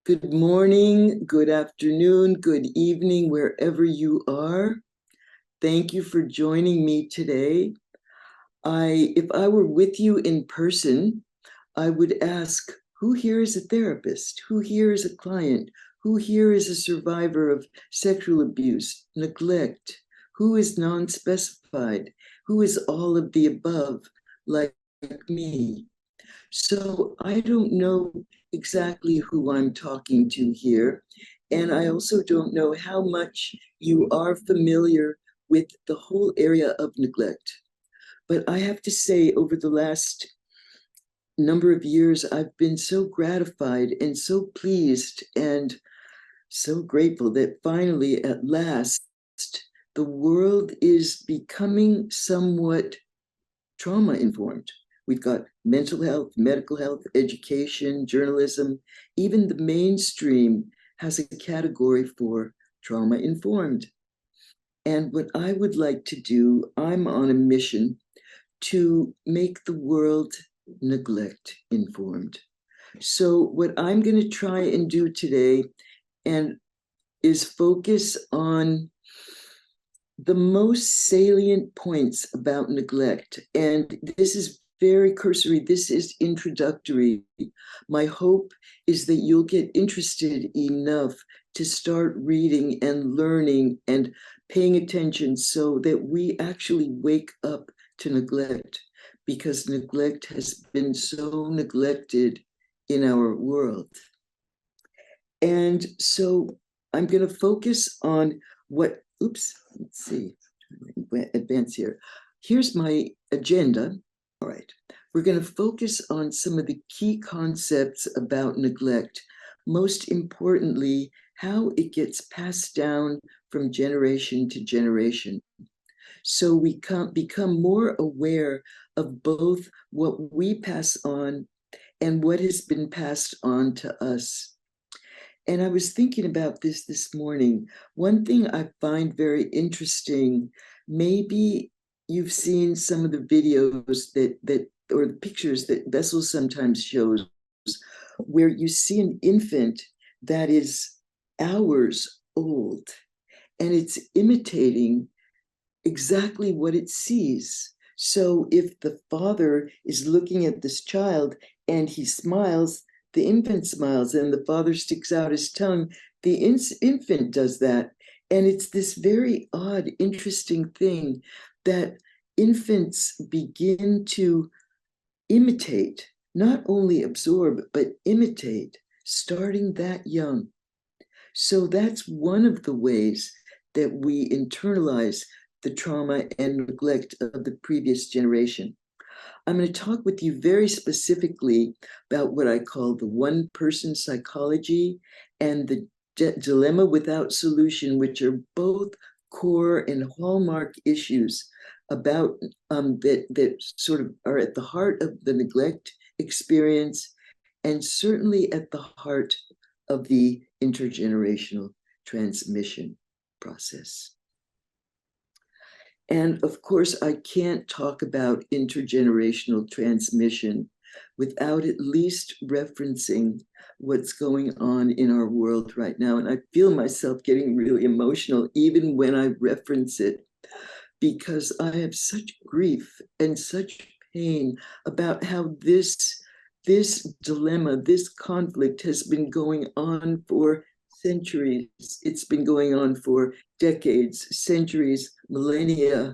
Good morning, good afternoon, good evening, wherever you are. Thank you for joining me today. If I were with you in person, I would ask, who here is a therapist? Who here is a client? Who here is a survivor of sexual abuse, neglect? Who is non-specified? Who is all of the above, like me? So I don't know exactly who I'm talking to here. And I also don't know how much you are familiar with the whole area of neglect. But I have to say, over the last number of years, I've been so gratified and so pleased and so grateful that finally, at last, the world is becoming somewhat trauma informed. We've got mental health, medical health, education, journalism. Even the mainstream has a category for trauma informed. And what I would like to do, I'm on a mission to make the world neglect informed. So, what I'm going to try and do today and is focus on the most salient points about neglect. And this is very cursory, this is introductory. My hope is that you'll get interested enough to start reading and learning and paying attention so that we actually wake up to neglect, because neglect has been so neglected in our world. And so I'm going to focus on what, let's see, advance here. Here's my agenda. All right, we're going to focus on some of the key concepts about neglect. Most importantly, how it gets passed down from generation to generation. So we can become more aware of both what we pass on and what has been passed on to us. And I was thinking about this morning. One thing I find very interesting, maybe you've seen some of the videos that or the pictures that Bessel sometimes shows, where you see an infant that is hours old and it's imitating exactly what it sees. So if the father is looking at this child and he smiles, the infant smiles, and the father sticks out his tongue, the infant does that. And it's this very odd, interesting thing that infants begin to imitate, not only absorb, but imitate, starting that young. So that's one of the ways that we internalize the trauma and neglect of the previous generation. I'm going to talk with you very specifically about what I call the one-person psychology and the dilemma without solution, which are both core and hallmark issues about that sort of are at the heart of the neglect experience, and certainly at the heart of the intergenerational transmission process. And of course, I can't talk about intergenerational transmission without at least referencing what's going on in our world right now. And I feel myself getting really emotional even when I reference it, because I have such grief and such pain about how this dilemma, this conflict has been going on for centuries. It's been going on for decades, centuries, millennia,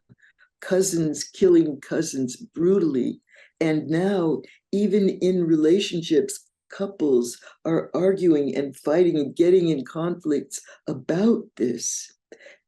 cousins killing cousins brutally. And now, even in relationships, couples are arguing and fighting and getting in conflicts about this.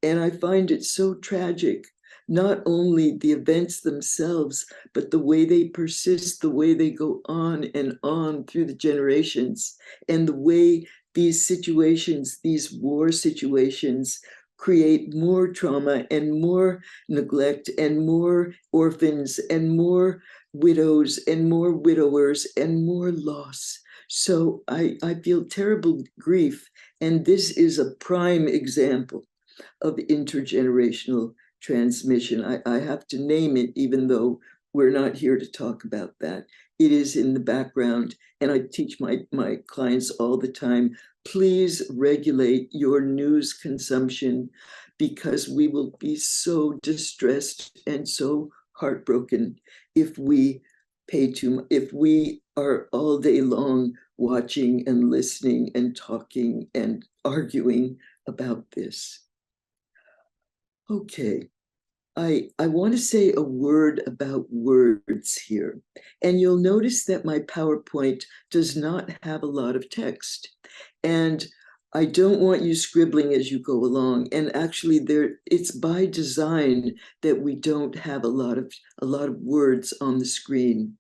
And I find it so tragic, not only the events themselves, but the way they persist, the way they go on and on through the generations, and the way these situations, these war situations, create more trauma and more neglect and more orphans and more widows and more widowers and more loss. So I feel terrible grief. And this is a prime example of intergenerational transmission. I have to name it, even though we're not here to talk about that. It is in the background, and I teach my clients all the time, please regulate your news consumption, because we will be so distressed and so heartbroken if we if we are all day long watching and listening and talking and arguing about this. Okay, I want to say a word about words here. And you'll notice that my PowerPoint does not have a lot of text. And I don't want you scribbling as you go along. And actually it's by design that we don't have a lot of words on the screen.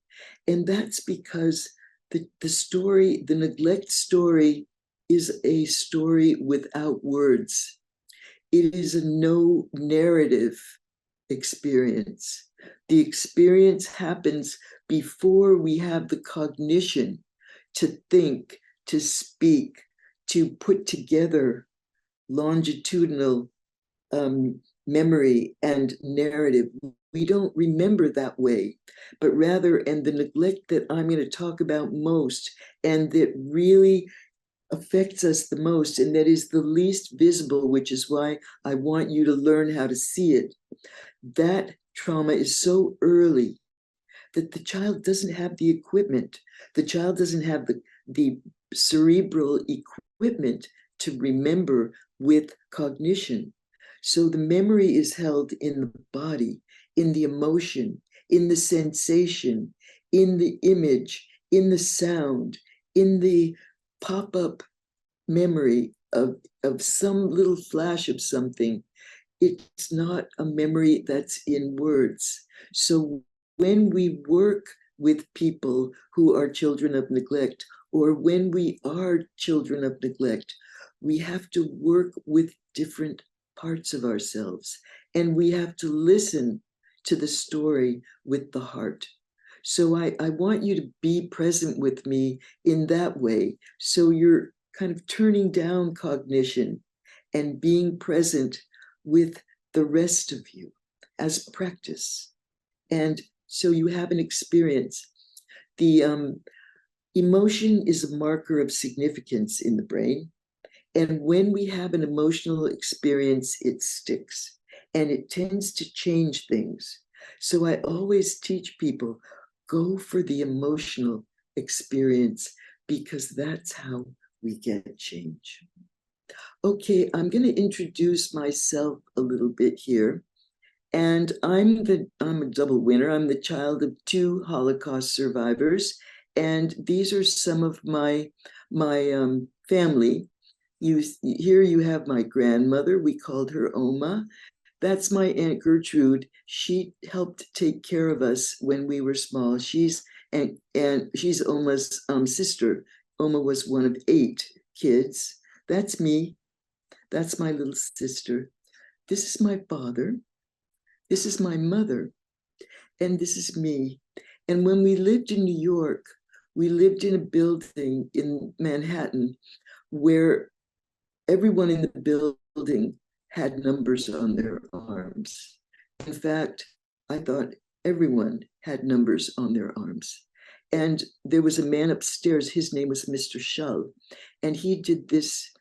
And that's because the story, the neglect story, is a story without words. It is a no narrative experience. The experience happens before we have the cognition to think, to speak, to put together longitudinal memory and narrative. We don't remember that way, but rather, and the neglect that I'm going to talk about most, and that really affects us the most, and that is the least visible, which is why I want you to learn how to see it. That trauma is so early that the child doesn't have the equipment. The child doesn't have the cerebral equipment to remember with cognition. So the memory is held in the body, in the emotion, in the sensation, in the image, in the sound, in the pop-up memory of some little flash of something. It's not a memory that's in words. So when we work with people who are children of neglect, or when we are children of neglect, we have to work with different parts of ourselves, and we have to listen to the story with the heart. So I want you to be present with me in that way. So you're kind of turning down cognition and being present with the rest of you as practice. And so you have an experience. The emotion is a marker of significance in the brain. And when we have an emotional experience, it sticks and it tends to change things. So I always teach people, go for the emotional experience, because that's how we get change. Okay, I'm going to introduce myself a little bit here. And I'm a double winner. I'm the child of 2 Holocaust survivors. And these are some of my family. Here you have my grandmother. We called her Oma. That's my Aunt Gertrude. She helped take care of us when we were small. She's Oma's sister. Oma was one of 8 kids. That's me. That's my little sister. This is my father. This is my mother. And this is me. And when we lived in New York, we lived in a building in Manhattan where everyone in the building had numbers on their arms. In fact, I thought everyone had numbers on their arms. And there was a man upstairs, his name was Mr. Shull, and he did this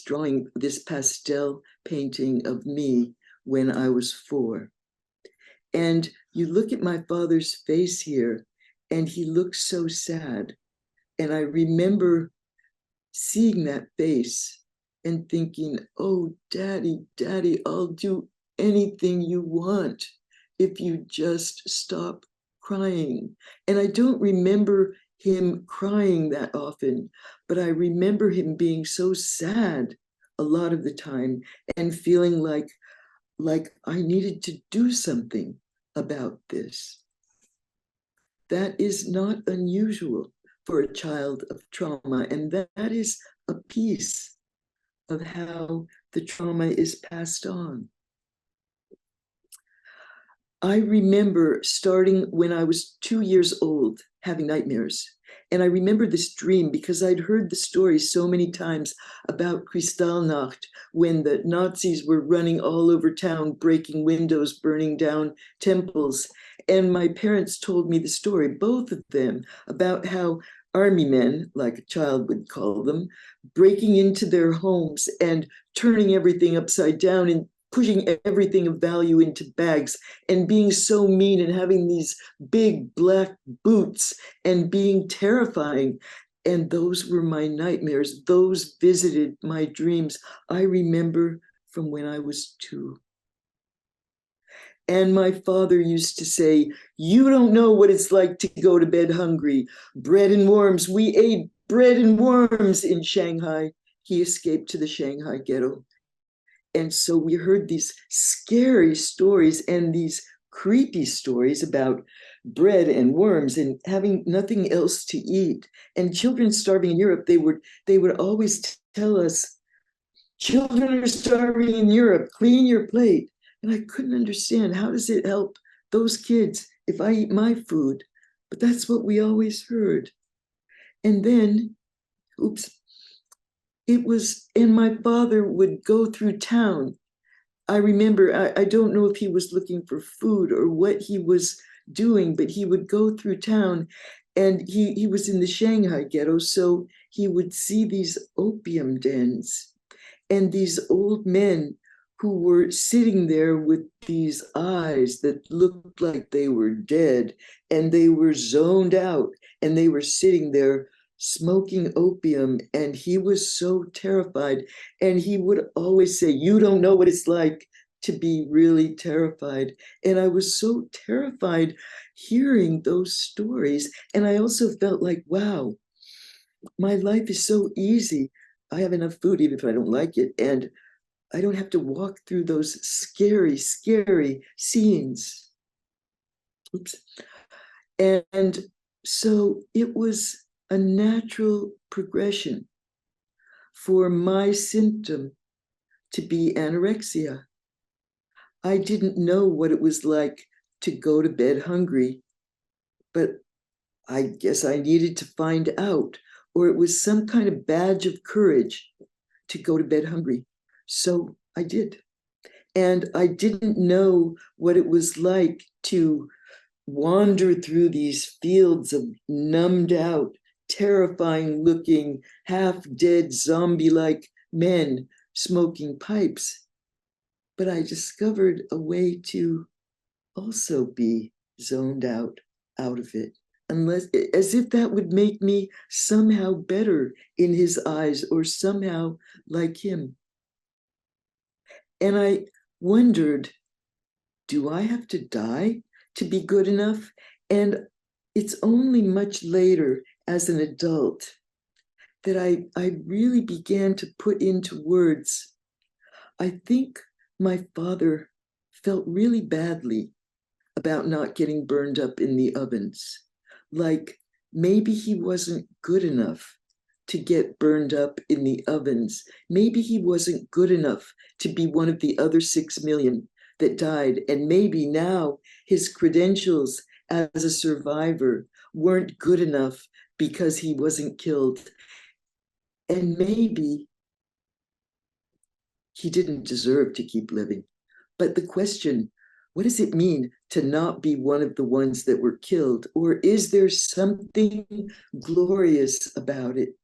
drawing, this pastel painting of me when I was 4. And you look at my father's face here, and he looks so sad. And I remember seeing that face and thinking, oh, Daddy, I'll do anything you want if you just stop crying. And I don't remember him crying that often, but I remember him being so sad a lot of the time and feeling like I needed to do something about this. That is not unusual for a child of trauma, and that is a piece of how the trauma is passed on. I remember starting when I was 2 years old, having nightmares. And I remember this dream because I'd heard the story so many times about Kristallnacht, when the Nazis were running all over town, breaking windows, burning down temples. And my parents told me the story, both of them, about how army men, like a child would call them, breaking into their homes and turning everything upside down and pushing everything of value into bags and being so mean and having these big black boots and being terrifying. And those were my nightmares. Those visited my dreams. I remember from when I was 2. And my father used to say, "You don't know what it's like to go to bed hungry. Bread and worms. We ate bread and worms in Shanghai." He escaped to the Shanghai ghetto. And so we heard these scary stories and these creepy stories about bread and worms and having nothing else to eat. And children starving in Europe, they would always tell us, "Children are starving in Europe, clean your plate." And I couldn't understand, how does it help those kids if I eat my food? But that's what we always heard. And then, oops, and my father would go through town. I remember, I don't know if he was looking for food or what he was doing, but he would go through town, and he was in the Shanghai ghetto, so he would see these opium dens and these old men who were sitting there with these eyes that looked like they were dead, and they were zoned out, and they were sitting there smoking opium. And he was so terrified, and he would always say, "You don't know what it's like to be really terrified." And I was so terrified hearing those stories. And I also felt like, wow, my life is so easy. I have enough food even if I don't like it, and I don't have to walk through those scary, scary scenes. Oops. And so it was a natural progression for my symptom to be anorexia. I didn't know what it was like to go to bed hungry, but I guess I needed to find out, or it was some kind of badge of courage to go to bed hungry. So I did. And I didn't know what it was like to wander through these fields of numbed out, terrifying looking, half dead, zombie like men smoking pipes. But I discovered a way to also be zoned out of it, unless, as if that would make me somehow better in his eyes or somehow like him. And I wondered, do I have to die to be good enough? And it's only much later as an adult that I really began to put into words. I think my father felt really badly about not getting burned up in the ovens. Like maybe he wasn't good enough to get burned up in the ovens. Maybe he wasn't good enough to be one of the other 6 million that died. And maybe now his credentials as a survivor weren't good enough because he wasn't killed. And maybe he didn't deserve to keep living. But the question, what does it mean to not be one of the ones that were killed? Or is there something glorious about it?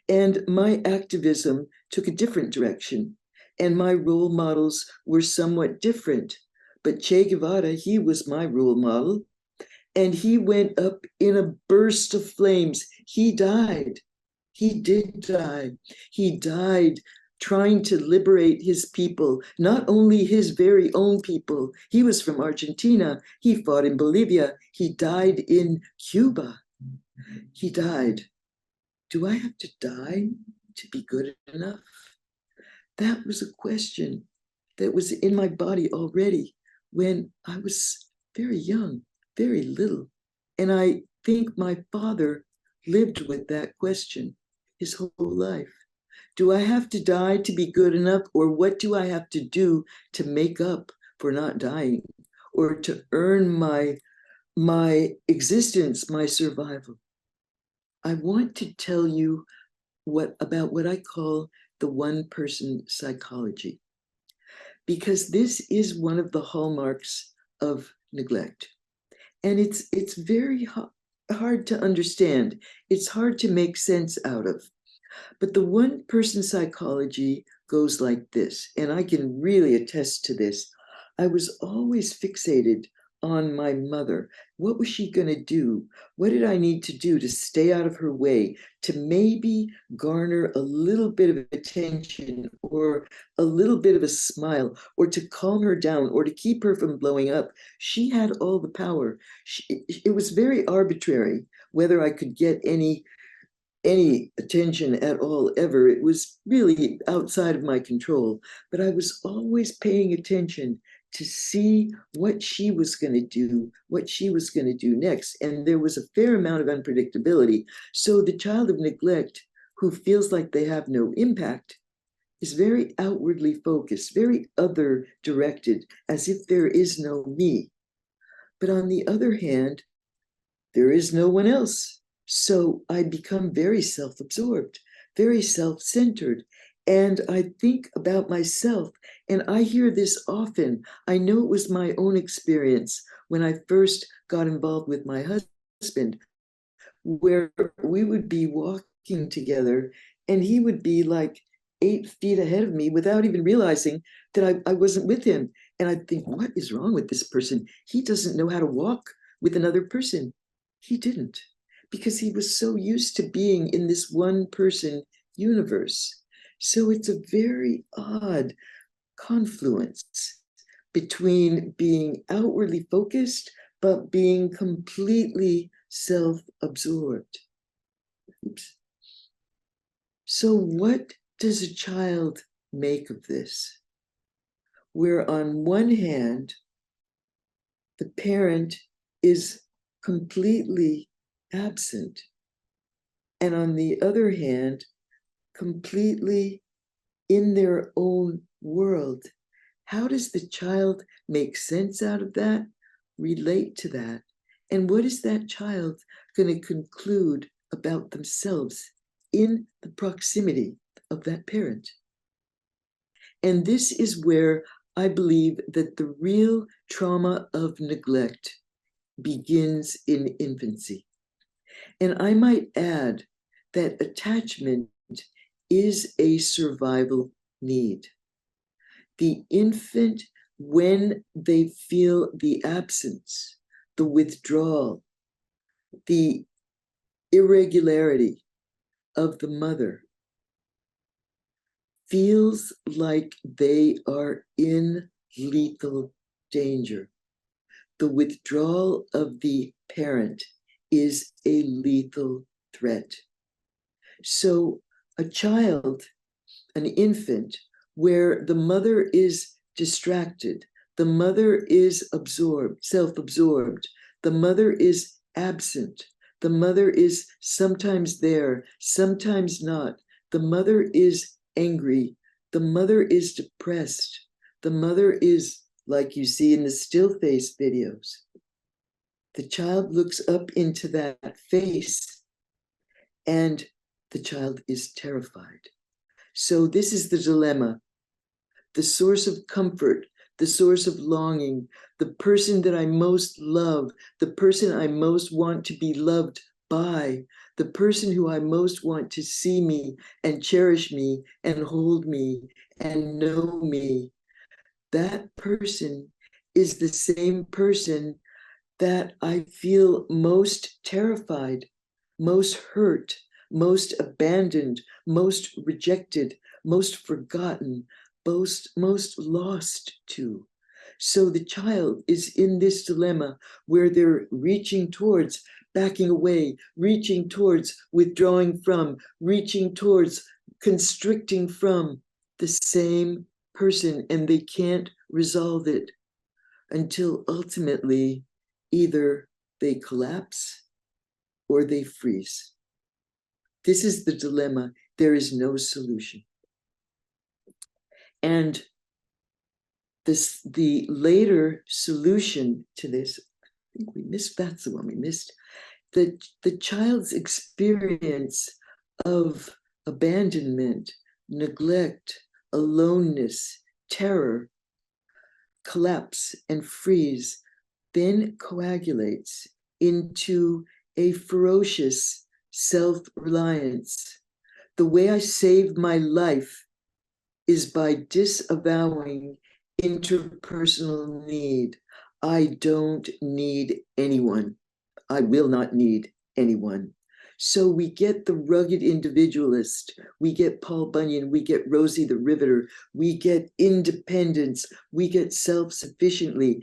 And my activism took a different direction, and my role models were somewhat different. But Che Guevara, he was my role model, and he went up in a burst of flames. He died. He did die. He died trying to liberate his people, not only his very own people. He was from Argentina. He fought in Bolivia. He died in Cuba. He died. Do I have to die to be good enough? That was a question that was in my body already when I was very young, very little. And I think my father lived with that question his whole life. Do I have to die to be good enough? Or what do I have to do to make up for not dying or to earn my existence, my survival? I want to tell you about what I call the one-person psychology, because this is one of the hallmarks of neglect. And it's very hard to understand. It's hard to make sense out of. But the one-person psychology goes like this, and I can really attest to this. I was always fixated on my mother. What was she going to do? What did I need to do to stay out of her way, to maybe garner a little bit of attention or a little bit of a smile, or to calm her down, or to keep her from blowing up? She had all the power. It was very arbitrary whether I could get any attention at all ever. It was really outside of my control, but I was always paying attention to see what she was going to do, what she was going to do next. And there was a fair amount of unpredictability. So the child of neglect who feels like they have no impact is very outwardly focused, very other directed, as if there is no me. But on the other hand, there is no one else. So I become very self-absorbed, very self-centered. And I think about myself. And I hear this often. I know it was my own experience when I first got involved with my husband, where we would be walking together and he would be like 8 feet ahead of me without even realizing that I wasn't with him. And I'd think, what is wrong with this person? He doesn't know how to walk with another person. He didn't, because he was so used to being in this one person universe. So it's a very odd confluence between being outwardly focused, but being completely self-absorbed. Oops. So what does a child make of this? Where on one hand, the parent is completely absent, and on the other hand, completely in their own world. How does the child make sense out of that, relate to that? And what is that child going to conclude about themselves in the proximity of that parent? And this is where I believe that the real trauma of neglect begins in infancy. And I might add that attachment is a survival need. The infant, when they feel the absence, the withdrawal, the irregularity of the mother, feels like they are in lethal danger. The withdrawal of the parent is a lethal threat. So a child, an infant, where the mother is distracted, the mother is absorbed, self-absorbed, the mother is absent, the mother is sometimes there, sometimes not, the mother is angry, the mother is depressed, the mother is, like you see in the still face videos. The child looks up into that face and the child is terrified. So this is the dilemma. The source of comfort, the source of longing, the person that I most love, the person I most want to be loved by, the person who I most want to see me and cherish me and hold me and know me. That person is the same person that I feel most terrified, most hurt, most abandoned, most rejected, most forgotten, most lost to. So the child is in this dilemma where they're reaching towards backing away, reaching towards withdrawing from, reaching towards constricting from the same person, and they can't resolve it until ultimately either they collapse or they freeze. This is the dilemma. There is no solution. And the later solution to this, I think we missed, that's the one we missed, the child's experience of abandonment, neglect, aloneness, terror, collapse, and freeze then coagulates into a ferocious self-reliance. The way I save my life is by disavowing interpersonal need. I don't need anyone. I will not need anyone. So we get the rugged individualist, we get Paul Bunyan, we get Rosie the Riveter, we get independence, we get self-sufficiency.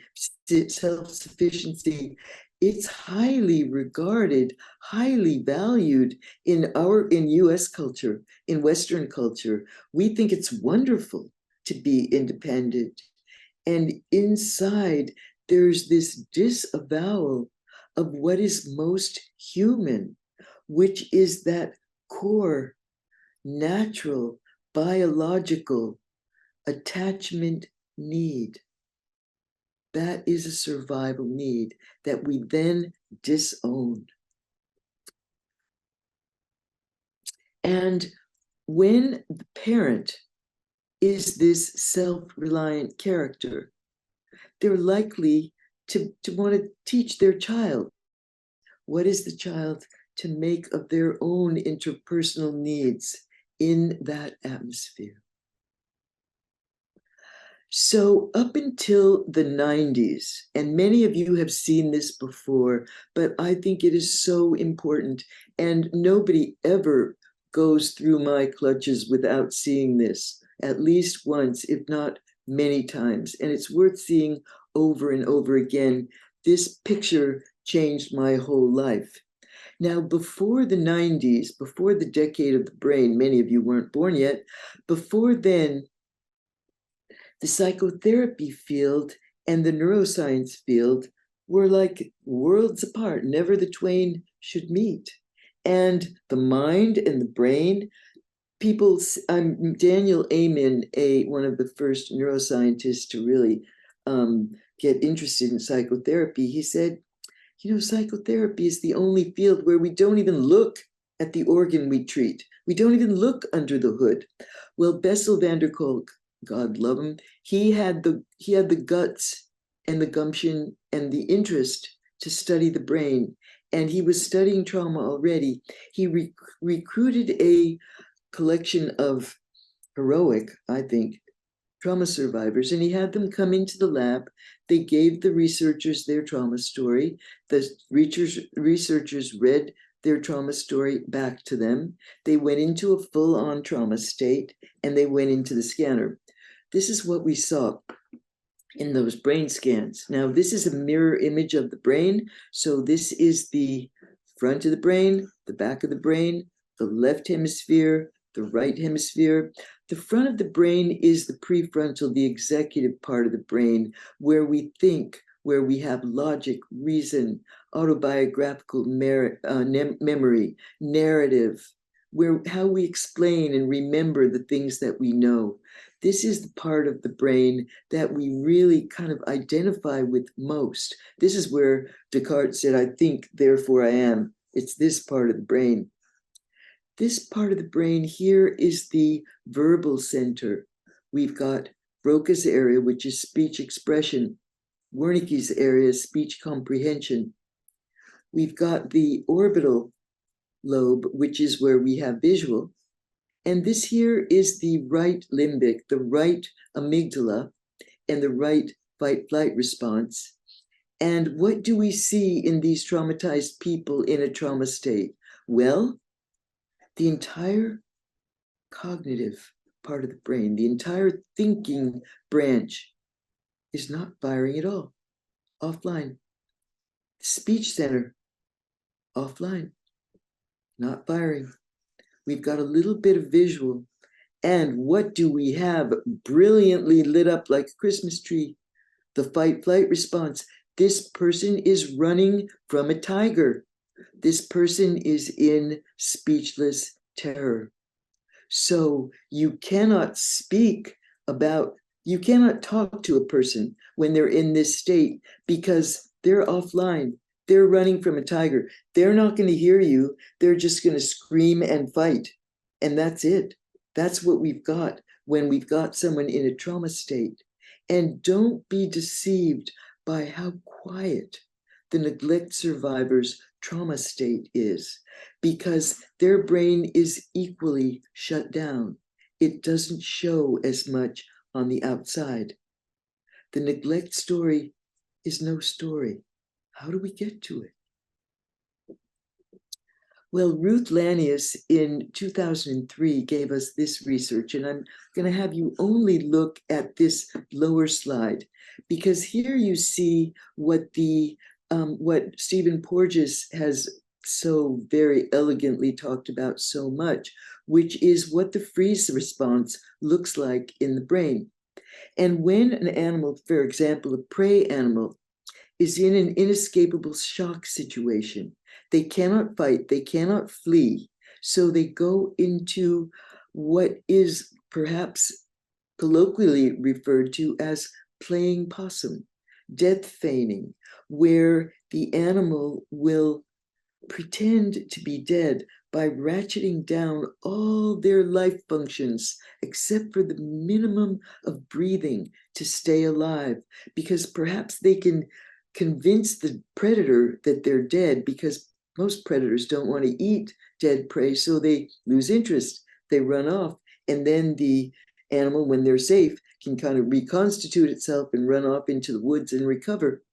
It's highly regarded, highly valued in US culture, in Western culture. We think it's wonderful to be independent. And inside, there's this disavowal of what is most human, which is that core, natural, biological attachment need. That is a survival need that we then disown. And when the parent is this self-reliant character, they're likely to want to teach their child what is the child to make of their own interpersonal needs in that atmosphere. So up until the 90s, and many of you have seen this before, but I think it is so important, and nobody ever goes through my clutches without seeing this at least once, if not many times. And it's worth seeing over and over again. This picture changed my whole life. Now, before the 90s, before the decade of the brain, many of you weren't born yet, before then, the psychotherapy field and the neuroscience field were like worlds apart. Never the twain should meet. And the mind and the brain, Daniel Amen, one of the first neuroscientists to really get interested in psychotherapy, he said, psychotherapy is the only field where we don't even look at the organ we treat. We don't even look under the hood. Well, Bessel van der Kolk, God love him, he had the guts and the gumption and the interest to study the brain. And he was studying trauma already. He recruited a collection of heroic, I think, trauma survivors, and he had them come into the lab. They gave the researchers their trauma story. The researchers read their trauma story back to them. They went into a full-on trauma state, and they went into the scanner. This is what we saw in those brain scans. Now, this is a mirror image of the brain. So this is the front of the brain, the back of the brain, the left hemisphere, the right hemisphere. The front of the brain is the prefrontal, the executive part of the brain, where we think, where we have logic, reason, autobiographical memory, narrative, how we explain and remember the things that we know. This is the part of the brain that we really kind of identify with most. This is where Descartes said, I think, therefore I am. It's this part of the brain. This part of the brain here is the verbal center. We've got Broca's area, which is speech expression. Wernicke's area is speech comprehension. We've got the orbital lobe, which is where we have visual. And this here is the right limbic, the right amygdala, and the right fight-flight response. And what do we see in these traumatized people in a trauma state? Well, the entire cognitive part of the brain, the entire thinking branch is not firing at all, offline. The speech center, offline, not firing. We've got a little bit of visual. And what do we have brilliantly lit up like a Christmas tree? The fight-flight response. This person is running from a tiger. This person is in speechless terror. So you cannot talk to a person when they're in this state because they're offline. They're running from a tiger. They're not going to hear you. They're just going to scream and fight. And that's it. That's what we've got when we've got someone in a trauma state. And don't be deceived by how quiet the neglect survivors trauma state is, because their brain is equally shut down. It doesn't show as much on the outside. The neglect story is no story. How do we get to it? Well, Ruth Lanius in 2003 gave us this research, and I'm going to have you only look at this lower slide, because here you see what what Stephen Porges has so very elegantly talked about so much, which is what the freeze response looks like in the brain. And when an animal, for example, a prey animal, is in an inescapable shock situation, they cannot fight, they cannot flee, so they go into what is perhaps colloquially referred to as playing possum, death feigning, where the animal will pretend to be dead by ratcheting down all their life functions except for the minimum of breathing to stay alive, because perhaps they can convince the predator that they're dead, because most predators don't want to eat dead prey, so they lose interest, they run off, and then the animal, when they're safe, can kind of reconstitute itself and run off into the woods and recover.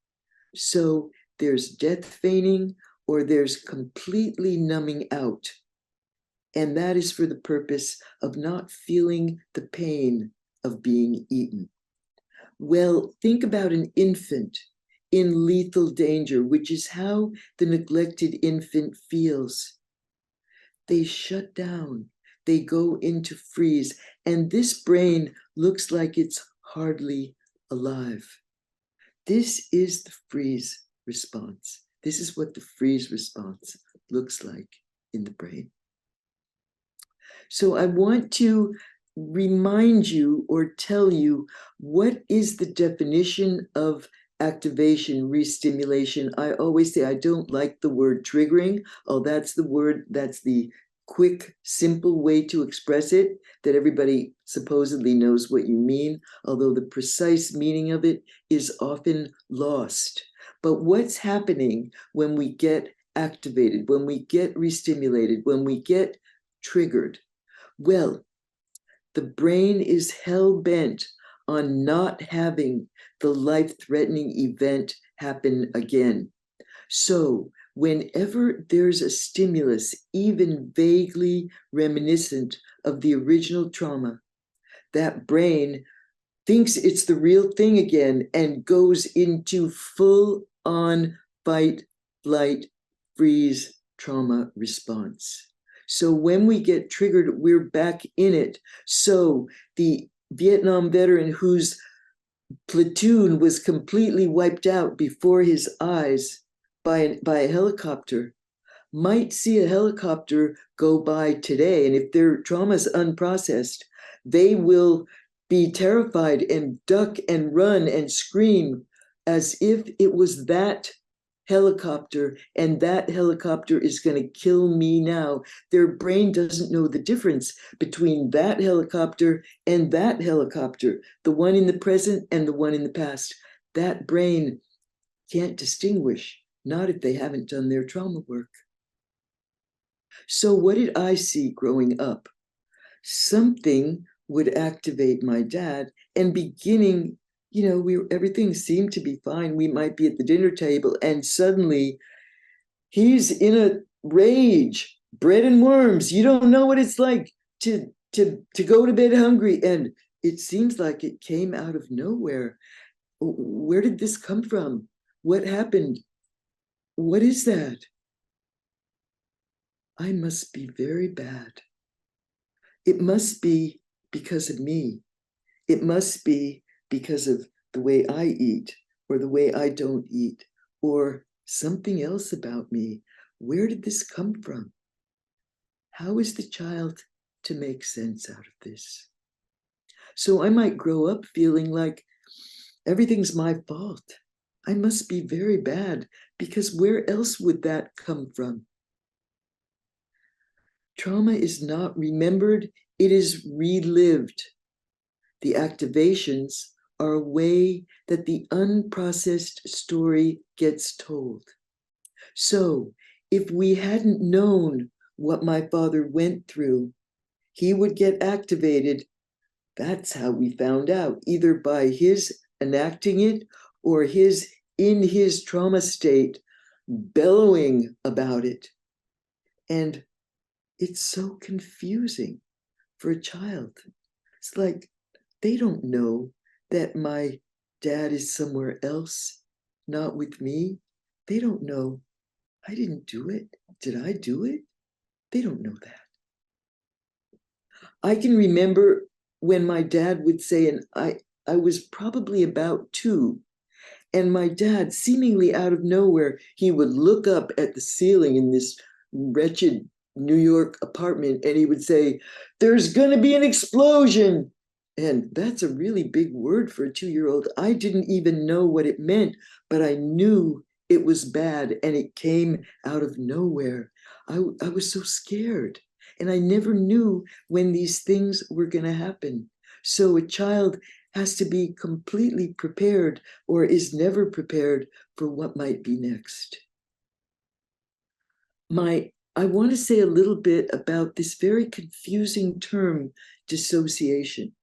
So there's death feigning, or there's completely numbing out. And that is for the purpose of not feeling the pain of being eaten. Well, think about an infant in lethal danger, which is how the neglected infant feels. They shut down, they go into freeze, and this brain looks like it's hardly alive. This is the freeze response. This is what the freeze response looks like in the brain. So I want to remind you or tell you what is the definition of activation, re-stimulation. I always say I don't like the word triggering. Oh, that's the word, that's the quick, simple way to express it, that everybody supposedly knows what you mean, although the precise meaning of it is often lost. But what's happening when we get activated, when we get re-stimulated, when we get triggered? Well, the brain is hell-bent on not having the life-threatening event happen again. So whenever there's a stimulus, even vaguely reminiscent of the original trauma, that brain thinks it's the real thing again and goes into full-on fight, flight, freeze trauma response. So when we get triggered, we're back in it. So the Vietnam veteran whose platoon was completely wiped out before his eyes by a helicopter might see a helicopter go by today. And if their trauma is unprocessed, they will be terrified and duck and run and scream as if it was that helicopter, and that helicopter is going to kill me now. Their brain doesn't know the difference between that helicopter and that helicopter, the one in the present and the one in the past. That brain can't distinguish, not if they haven't done their trauma work. So what did I see growing up? Something would activate my dad, and beginning, everything seemed to be fine. We might be at the dinner table, and suddenly he's in a rage, bread and worms. You don't know what it's like to go to bed hungry. And it seems like it came out of nowhere. Where did this come from? What happened? What is that? I must be very bad. It must be because of me. It must be because of the way I eat, or the way I don't eat, or something else about me. Where did this come from? How is the child to make sense out of this? So I might grow up feeling like everything's my fault. I must be very bad, because where else would that come from? Trauma is not remembered, it is relived. The activations are a way that the unprocessed story gets told. So if we hadn't known what my father went through, he would get activated. That's how we found out, either by his enacting it or his, in his trauma state, bellowing about it. And it's so confusing for a child. It's like they don't know that my dad is somewhere else, not with me. They don't know. I didn't do it. Did I do it? They don't know that. I can remember when my dad would say, and I was probably about 2, and my dad, seemingly out of nowhere, he would look up at the ceiling in this wretched New York apartment and he would say, "There's going to be an explosion." And that's a really big word for a 2-year-old. I didn't even know what it meant, but I knew it was bad and it came out of nowhere. I was so scared and I never knew when these things were going to happen. So a child has to be completely prepared or is never prepared for what might be next. I want to say a little bit about this very confusing term, dissociation,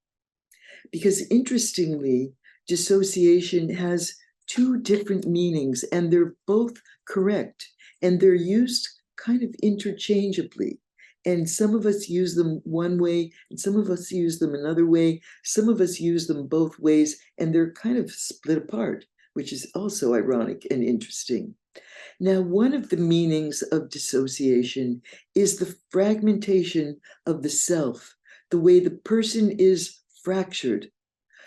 because interestingly, dissociation has 2 different meanings and they're both correct and they're used kind of interchangeably. And some of us use them one way and some of us use them another way. Some of us use them both ways and they're kind of split apart, which is also ironic and interesting. Now, one of the meanings of dissociation is the fragmentation of the self, the way the person is fractured.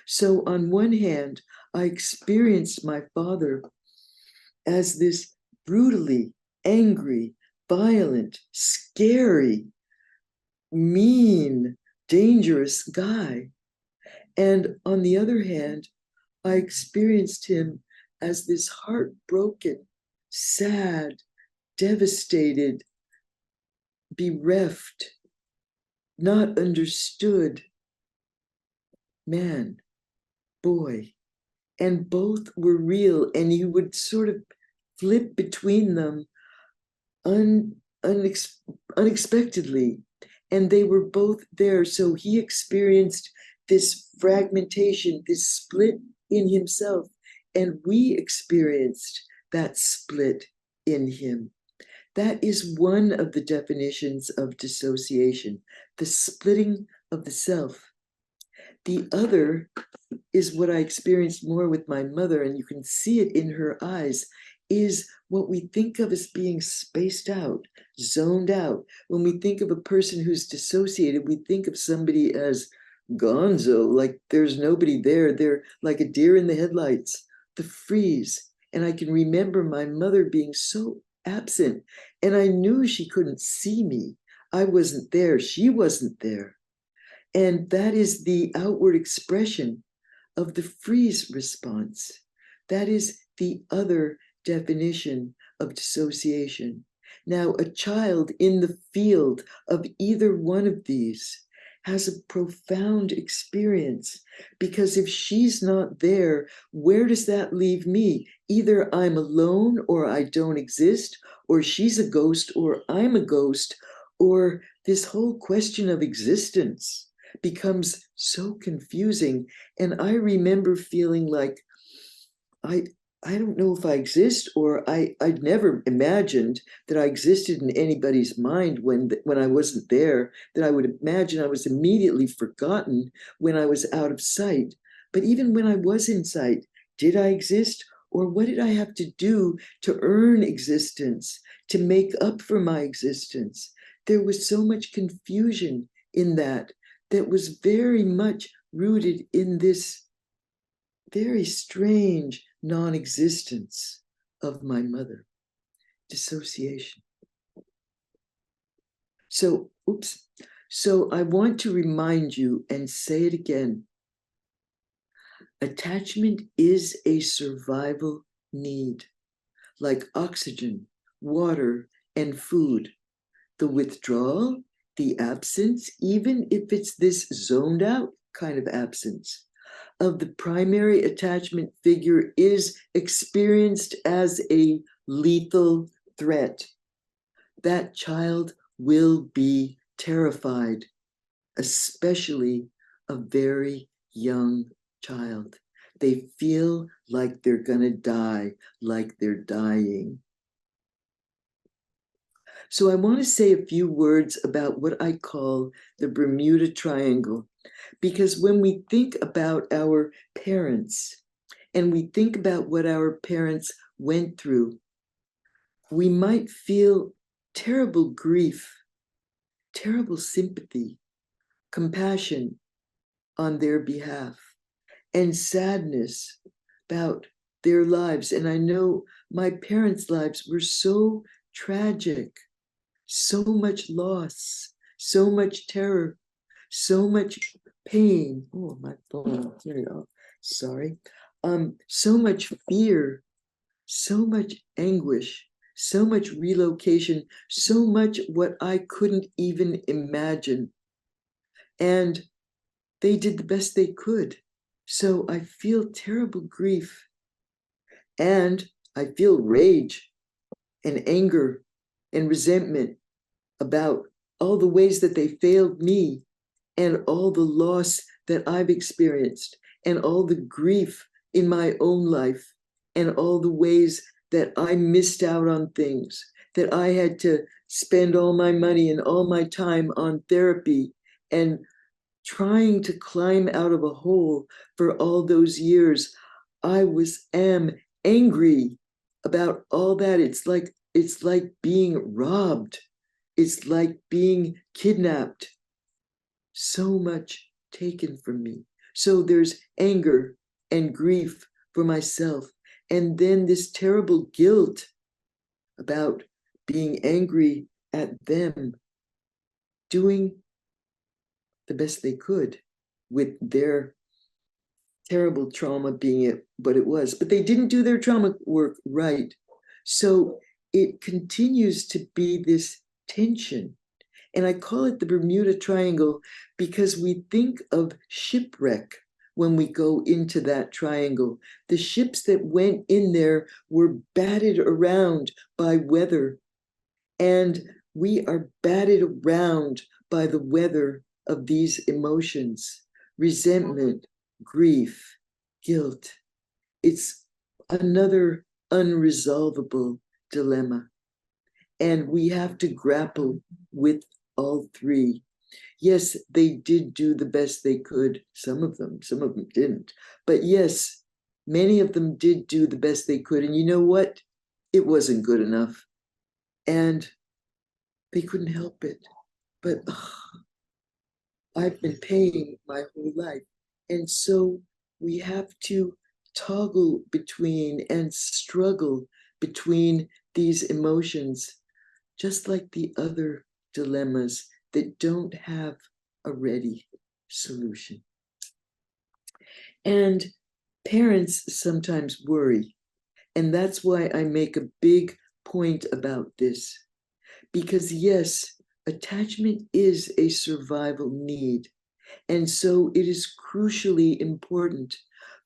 So on one hand, I experienced my father as this brutally angry, violent, scary, mean, dangerous guy. And on the other hand, I experienced him as this heartbroken, sad, devastated, bereft, not understood man, boy. And both were real, and you would sort of flip between them unexpectedly. And they were both there. So he experienced this fragmentation, this split in himself, and we experienced that split in him. That is one of the definitions of dissociation, the splitting of the self. The other is what I experienced more with my mother, and you can see it in her eyes, is what we think of as being spaced out, zoned out. When we think of a person who's dissociated, we think of somebody as gonzo, like there's nobody there. They're like a deer in the headlights, the freeze. And I can remember my mother being so absent, and I knew she couldn't see me. I wasn't there. She wasn't there. And that is the outward expression of the freeze response. That is the other definition of dissociation. Now, a child in the field of either one of these has a profound experience, because if she's not there, where does that leave me? Either I'm alone or I don't exist, or she's a ghost or I'm a ghost, or this whole question of existence becomes so confusing. And I remember feeling like I don't know if I exist, or I'd never imagined that I existed in anybody's mind when I wasn't there, that I would imagine I was immediately forgotten when I was out of sight. But even when I was in sight, did I exist? Or what did I have to do to earn existence, to make up for my existence? There was so much confusion in that was very much rooted in this very strange non-existence of my mother, dissociation. So I want to remind you and say it again. Attachment is a survival need, like oxygen, water, and food. The withdrawal, the absence, even if it's this zoned out kind of absence, of the primary attachment figure is experienced as a lethal threat. that child will be terrified, especially a very young child. They feel like they're going to die, like they're dying. So I want to say a few words about what I call the Bermuda Triangle, because when we think about our parents and we think about what our parents went through, we might feel terrible grief, terrible sympathy, compassion on their behalf, and sadness about their lives. And I know my parents' lives were so tragic, so much loss, so much terror, so much pain. Oh, my phone. Here we go. Sorry. So much fear, so much anguish, so much relocation, so much what I couldn't even imagine. And they did the best they could. So I feel terrible grief, and I feel rage and anger and resentment about all the ways that they failed me and all the loss that I've experienced and all the grief in my own life and all the ways that I missed out on things, that I had to spend all my money and all my time on therapy and trying to climb out of a hole for all those years. I am angry about all that. It's like being robbed. It's like being kidnapped. So much taken from me. So there's anger and grief for myself. And then this terrible guilt about being angry at them, doing the best they could with their terrible trauma being what it was. But they didn't do their trauma work right. So it continues to be this tension. And I call it the Bermuda Triangle because we think of shipwreck when we go into that triangle. The ships that went in there were batted around by weather, and we are batted around by the weather of these emotions: resentment, grief, guilt. It's another unresolvable dilemma. And we have to grapple with all three. Yes, they did do the best they could. Some of them didn't. But yes, many of them did do the best they could. And you know what? It wasn't good enough. And they couldn't help it. But I've been paying my whole life. And so we have to toggle between and struggle between these emotions, just like the other dilemmas that don't have a ready solution. And parents sometimes worry. And that's why I make a big point about this. Because yes, attachment is a survival need. And so it is crucially important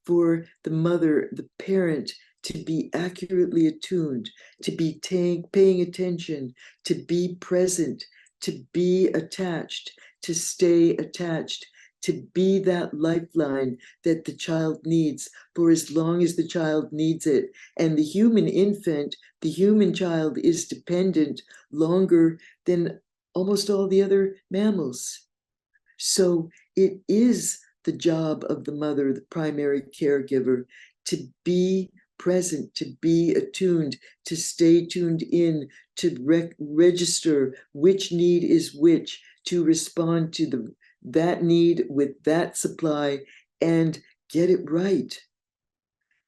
for the mother, the parent, to be accurately attuned, to be paying attention, to be present, to be attached, to stay attached, to be that lifeline that the child needs for as long as the child needs it. And the human infant, the human child, is dependent longer than almost all the other mammals. So it is the job of the mother, the primary caregiver, to be present, to be attuned, to stay tuned in, to register which need is which, to respond to that need with that supply and get it right.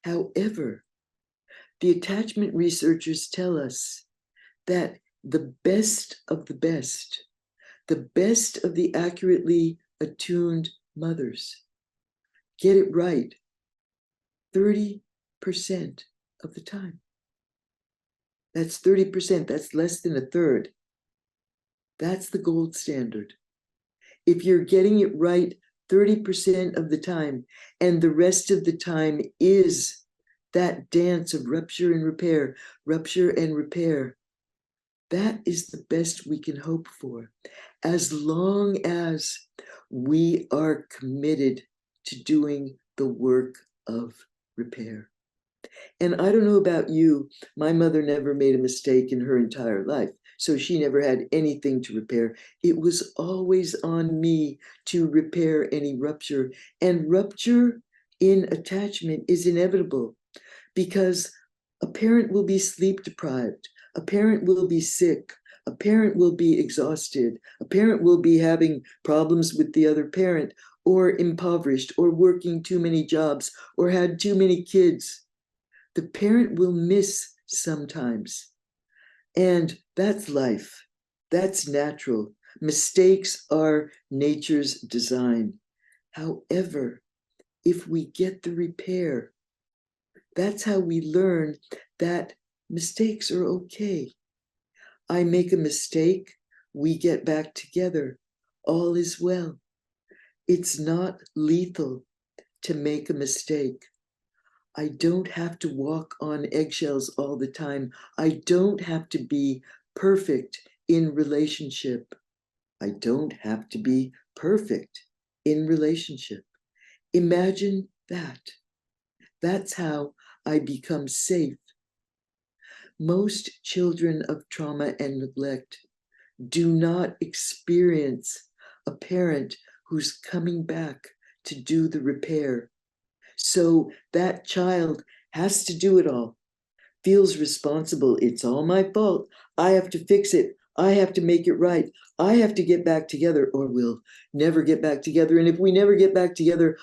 However, the attachment researchers tell us that the best of the best of the accurately attuned mothers get it right 30% of the time. That's 30%. That's less than a third. That's the gold standard. If you're getting it right 30% of the time, and the rest of the time is that dance of rupture and repair, That is the best we can hope for, as long as we are committed to doing the work of repair. And I don't know about you, my mother never made a mistake in her entire life, so she never had anything to repair. It was always on me to repair any rupture, and rupture in attachment is inevitable because a parent will be sleep deprived, a parent will be sick, a parent will be exhausted, a parent will be having problems with the other parent, or impoverished, or working too many jobs, or had too many kids. The parent will miss sometimes. And that's life. That's natural. Mistakes are nature's design. However, if we get the repair, that's how we learn that mistakes are okay. I make a mistake, we get back together. All is well. It's not lethal to make a mistake. I don't have to walk on eggshells all the time. I don't have to be perfect in relationship. I don't have to be perfect in relationship. Imagine that. That's how I become safe. Most children of trauma and neglect do not experience a parent who's coming back to do the repair. So that child has to do it all, feels responsible. It's all my fault. I have to fix it. I have to make it right. I have to get back together, or we'll never get back together. And if we never get back together,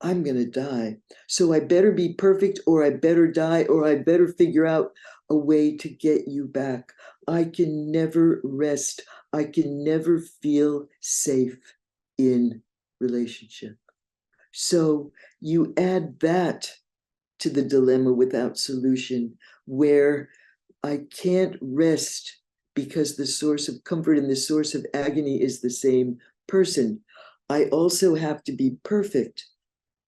I'm going to die. So I better be perfect, or I better die, or I better figure out a way to get you back. I can never rest. I can never feel safe in relationship. So you add that to the dilemma without solution, where I can't rest because the source of comfort and the source of agony is the same person. I also have to be perfect.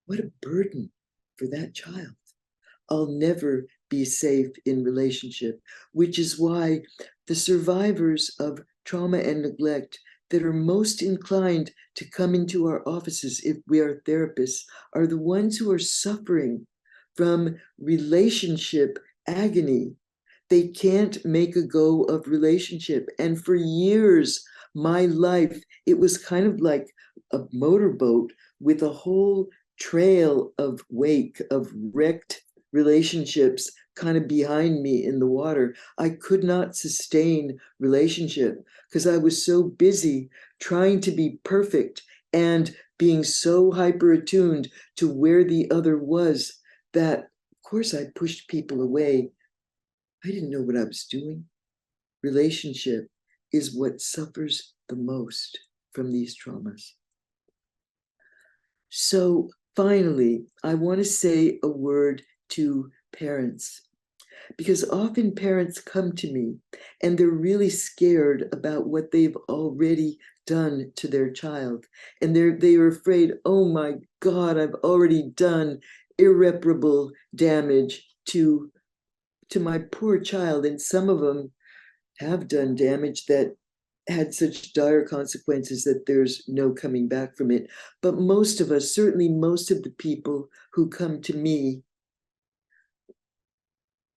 What a burden for that child. I'll never be safe in relationship, which is why the survivors of trauma and neglect that are most inclined to come into our offices if we are therapists are the ones who are suffering from relationship agony. They can't make a go of relationship. And for years, my life, it was kind of like a motorboat with a whole trail of wake of wrecked relationships kind of behind me in the water. I could not sustain relationship because I was so busy trying to be perfect and being so hyper attuned to where the other was that, of course, I pushed people away. I didn't know what I was doing. Relationship is what suffers the most from these traumas. So finally, I want to say a word to parents, because often parents come to me and they're really scared about what they've already done to their child. And they are afraid, oh my God, I've already done irreparable damage to my poor child. And some of them have done damage that had such dire consequences that there's no coming back from it. But most of us, certainly most of the people who come to me,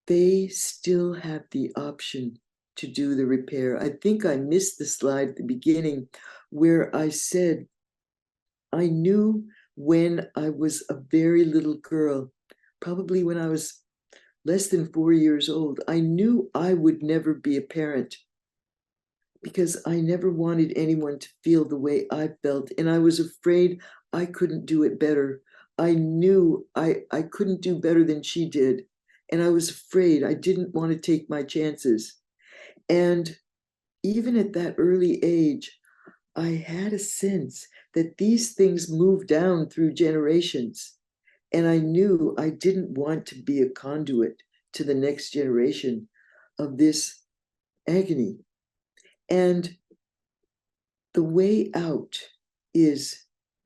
they still have the option to do the repair. I think I missed the slide at the beginning where I said, I knew when I was a very little girl, probably when I was less than 4 years old, I knew I would never be a parent because I never wanted anyone to feel the way I felt. And I was afraid I couldn't do it better. I knew I couldn't do better than she did. And I was afraid. I didn't want to take my chances. And even at that early age, I had a sense that these things move down through generations. And I knew I didn't want to be a conduit to the next generation of this agony. And the way out is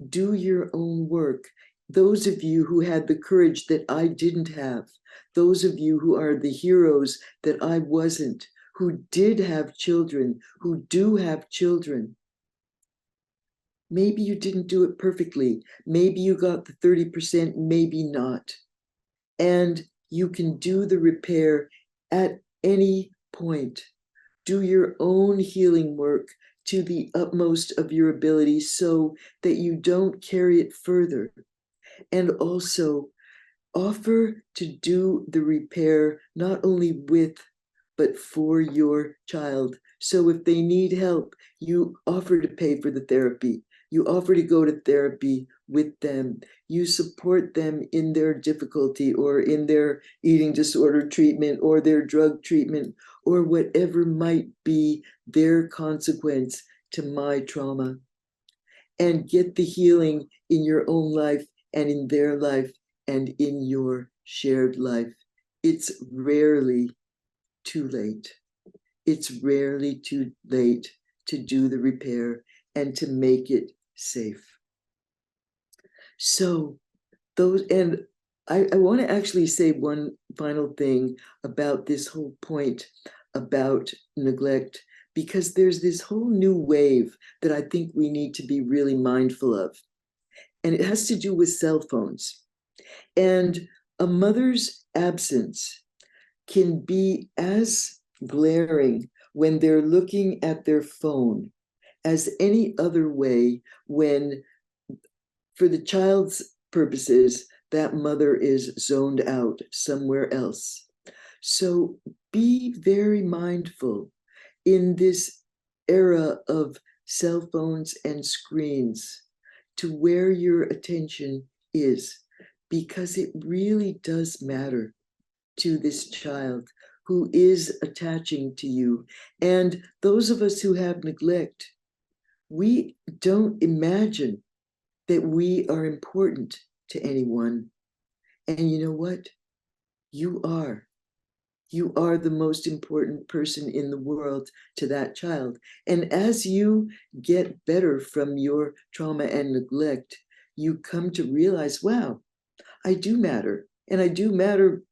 do your own work. Those of you who had the courage that I didn't have, those of you who are the heroes that I wasn't, who did have children, who do have children. Maybe you didn't do it perfectly. Maybe you got the 30%, maybe not. And you can do the repair at any point. Do your own healing work to the utmost of your ability so that you don't carry it further. And also offer to do the repair not only with, but for your child. So if they need help, you offer to pay for the therapy. You offer to go to therapy with them. You support them in their difficulty or in their eating disorder treatment or their drug treatment or whatever might be their consequence to my trauma. And get the healing in your own life and in their life and in your shared life. It's rarely too late. It's rarely too late to do the repair and to make it safe. So those, and I want to actually say one final thing about this whole point about neglect, because there's this whole new wave that I think we need to be really mindful of. And it has to do with cell phones. And a mother's absence can be as glaring when they're looking at their phone as any other way when, for the child's purposes, that mother is zoned out somewhere else. So be very mindful in this era of cell phones and screens to where your attention is, because it really does matter to this child who is attaching to you. And those of us who have neglect, we don't imagine that we are important to anyone. And you know what? You are. You are the most important person in the world to that child. And as you get better from your trauma and neglect, you come to realize, wow, I do matter. And I do matter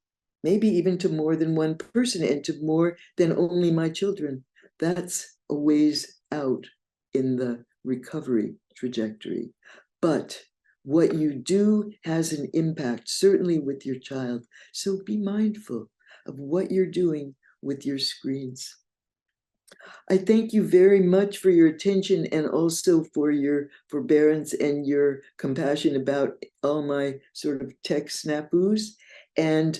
maybe even to more than one person and to more than only my children. That's a ways out in the recovery trajectory. But what you do has an impact, certainly with your child. So be mindful of what you're doing with your screens. I thank you very much for your attention and also for your forbearance and your compassion about all my sort of tech snafus. And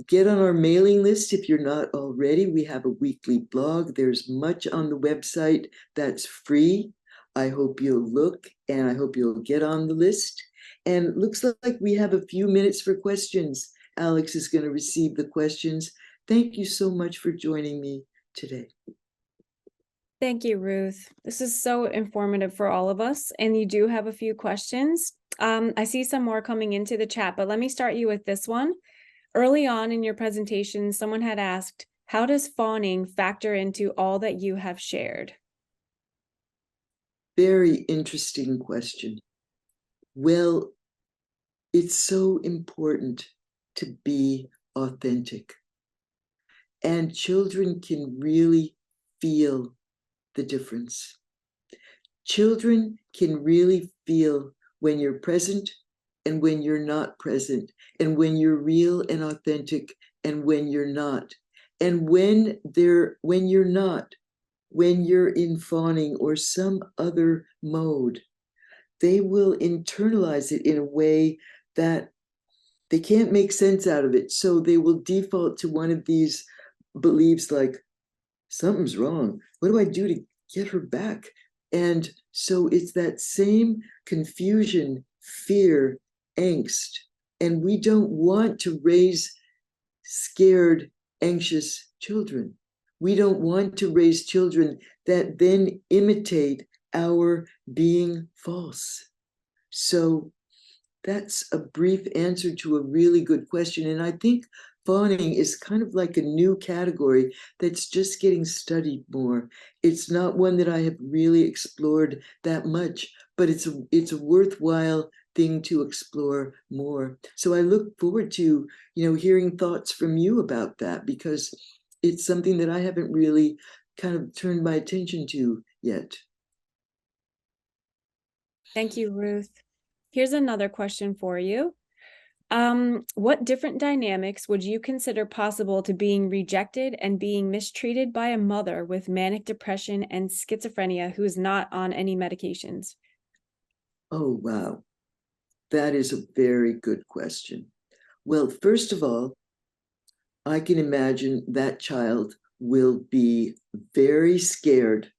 get on our mailing list if you're not already. We have a weekly blog. There's much on the website that's free. I hope you'll look and I hope you'll get on the list. And it looks like we have a few minutes for questions. Alex is going to receive the questions. Thank you so much for joining me today. Thank you, Ruth. This is so informative for all of us. And you do have a few questions. I see some more coming into the chat, but let me start you with this one. Early on in your presentation, someone had asked, how does fawning factor into all that you have shared? Very interesting question. Well, it's so important to be authentic. And children can really feel the difference. Children can really feel when you're present and when you're not present, and when you're real and authentic and when you're not. And when you're not, when you're in fawning or some other mode, they will internalize it in a way that they can't make sense out of it. So they will default to one of these beliefs like, something's wrong. What do I do to get her back? And so it's that same confusion, fear, angst. And we don't want to raise scared, anxious children. We don't want to raise children that then imitate our being false. So that's a brief answer to a really good question. And I think fawning is kind of like a new category that's just getting studied more. It's not one that I have really explored that much, but it's a worthwhile thing to explore more. So I look forward to, hearing thoughts from you about that, because it's something that I haven't really kind of turned my attention to yet. Thank you, Ruth. Here's another question for you. What different dynamics would you consider possible to being rejected and being mistreated by a mother with manic depression and schizophrenia who is not on any medications? Oh, wow. That is a very good question. Well, first of all, I can imagine that child will be very scared,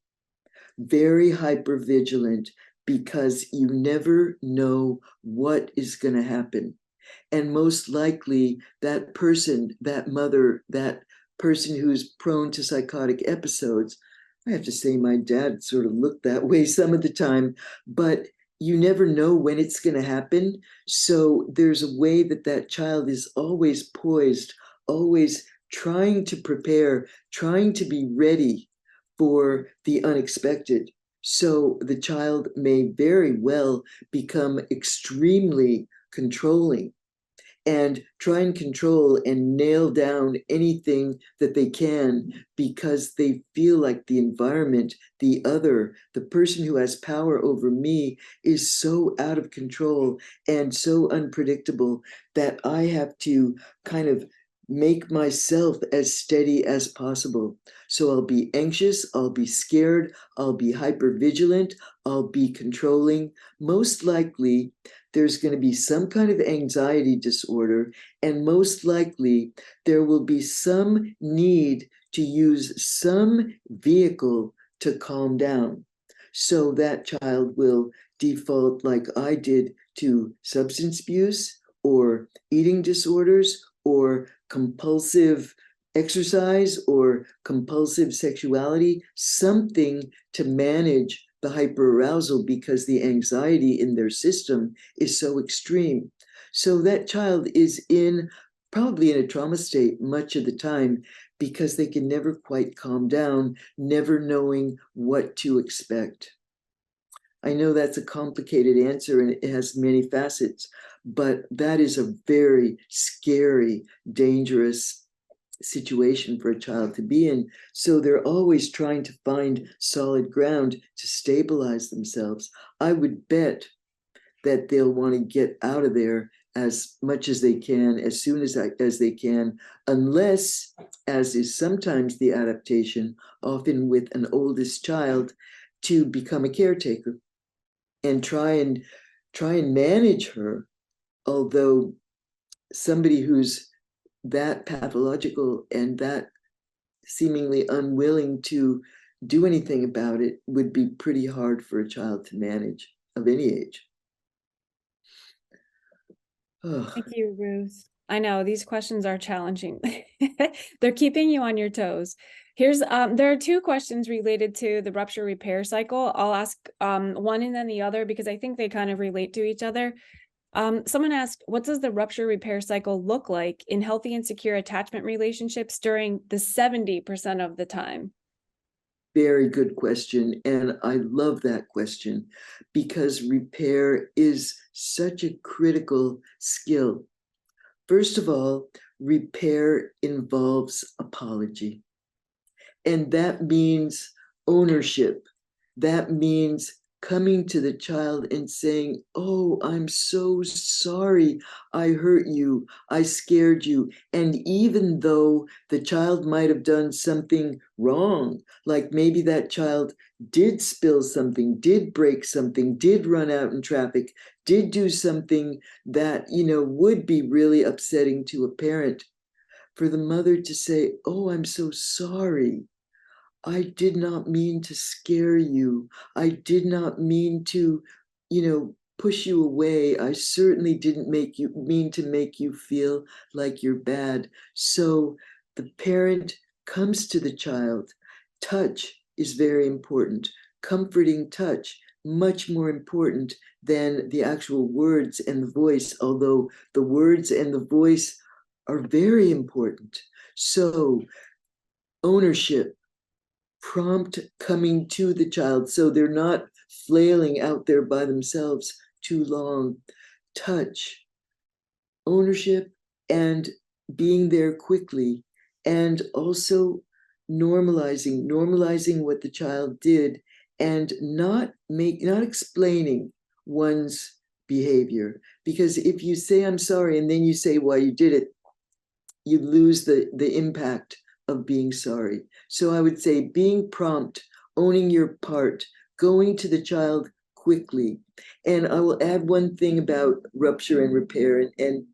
very hypervigilant, because you never know what is going to happen. And most likely, that person, that mother, that person who's prone to psychotic episodes, I have to say, my dad sort of looked that way some of the time, but you never know when it's going to happen. So there's a way that that child is always poised, always trying to prepare, trying to be ready for the unexpected. So the child may very well become extremely controlling and try and control and nail down anything that they can, because they feel like the environment, the other, the person who has power over me, is so out of control and so unpredictable that I have to kind of make myself as steady as possible. So I'll be anxious, I'll be scared, I'll be hypervigilant, I'll be controlling. Most likely, there's going to be some kind of anxiety disorder, and most likely there will be some need to use some vehicle to calm down. So that child will default, like I did, to substance abuse or eating disorders or compulsive exercise or compulsive sexuality, something to manage the hyperarousal, because the anxiety in their system is so extreme. So that child is probably in a trauma state much of the time, because they can never quite calm down, never knowing what to expect. I know that's a complicated answer and it has many facets, but that is a very scary, dangerous situation for a child to be in. So they're always trying to find solid ground to stabilize themselves. I would bet that they'll want to get out of there as much as they can, as soon as they can, unless, as is sometimes the adaptation, often with an oldest child, to become a caretaker and try and manage her. Although somebody who's that pathological and that seemingly unwilling to do anything about it would be pretty hard for a child to manage of any age. Oh. Thank you, Ruth. I know these questions are challenging. They're keeping you on your toes. There are two questions related to the rupture repair cycle. I'll ask one and then the other because I think they kind of relate to each other. Someone asked, what does the rupture repair cycle look like in healthy and secure attachment relationships during the 70% of the time? Very good question. And I love that question because repair is such a critical skill. First of all, repair involves apology. And that means ownership. That means coming to the child and saying, oh, I'm so sorry. I hurt you. I scared you. And even though the child might have done something wrong, like maybe that child did spill something, did break something, did run out in traffic, did do something that, would be really upsetting to a parent, for the mother to say, oh, I'm so sorry. I did not mean to scare you. I did not mean to, push you away. I certainly didn't mean to make you feel like you're bad. So the parent comes to the child. Touch is very important. Comforting touch, much more important than the actual words and the voice, although the words and the voice are very important. So ownership, prompt coming to the child so they're not flailing out there by themselves too long. Touch, ownership, and being there quickly, and also normalizing what the child did, and not explaining one's behavior. Because if you say I'm sorry and then you say why you did it, you lose the impact of being sorry. So I would say being prompt, owning your part, going to the child quickly. And I will add one thing about rupture and repair. And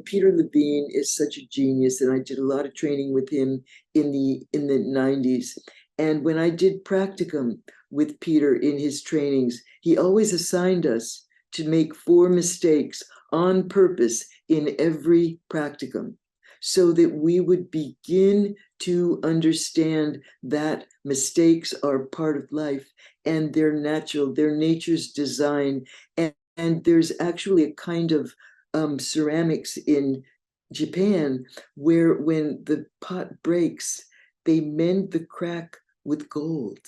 Peter Levine is such a genius, and I did a lot of training with him in the 90s. And when I did practicum with Peter in his trainings, he always assigned us to make 4 mistakes on purpose in every practicum, so that we would begin to understand that mistakes are part of life and they're natural, they're nature's design. And there's actually a kind of ceramics in Japan where when the pot breaks, they mend the crack with gold.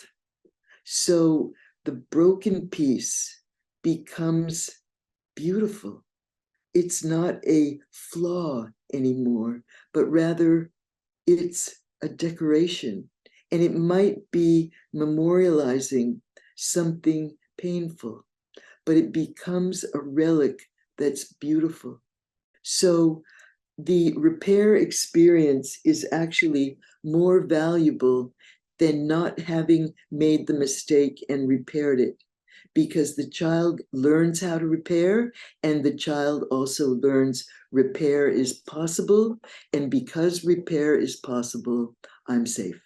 So the broken piece becomes beautiful. It's not a flaw anymore, but rather it's a decoration. And it might be memorializing something painful, but it becomes a relic that's beautiful. So the repair experience is actually more valuable than not having made the mistake and repaired it, because the child learns how to repair, and the child also learns repair is possible. And because repair is possible, I'm safe.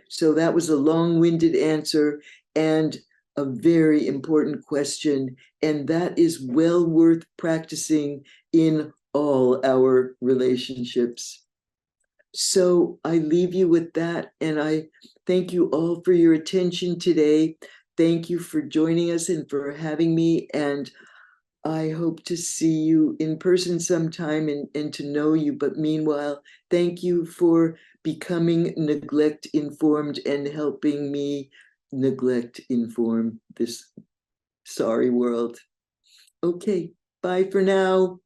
So that was a long-winded answer and a very important question. And that is well worth practicing in all our relationships. So I leave you with that. And I thank you all for your attention today. Thank you for joining us and for having me. And I hope to see you in person sometime and to know you. But meanwhile, thank you for becoming neglect informed and helping me neglect inform this sorry world. Okay, bye for now.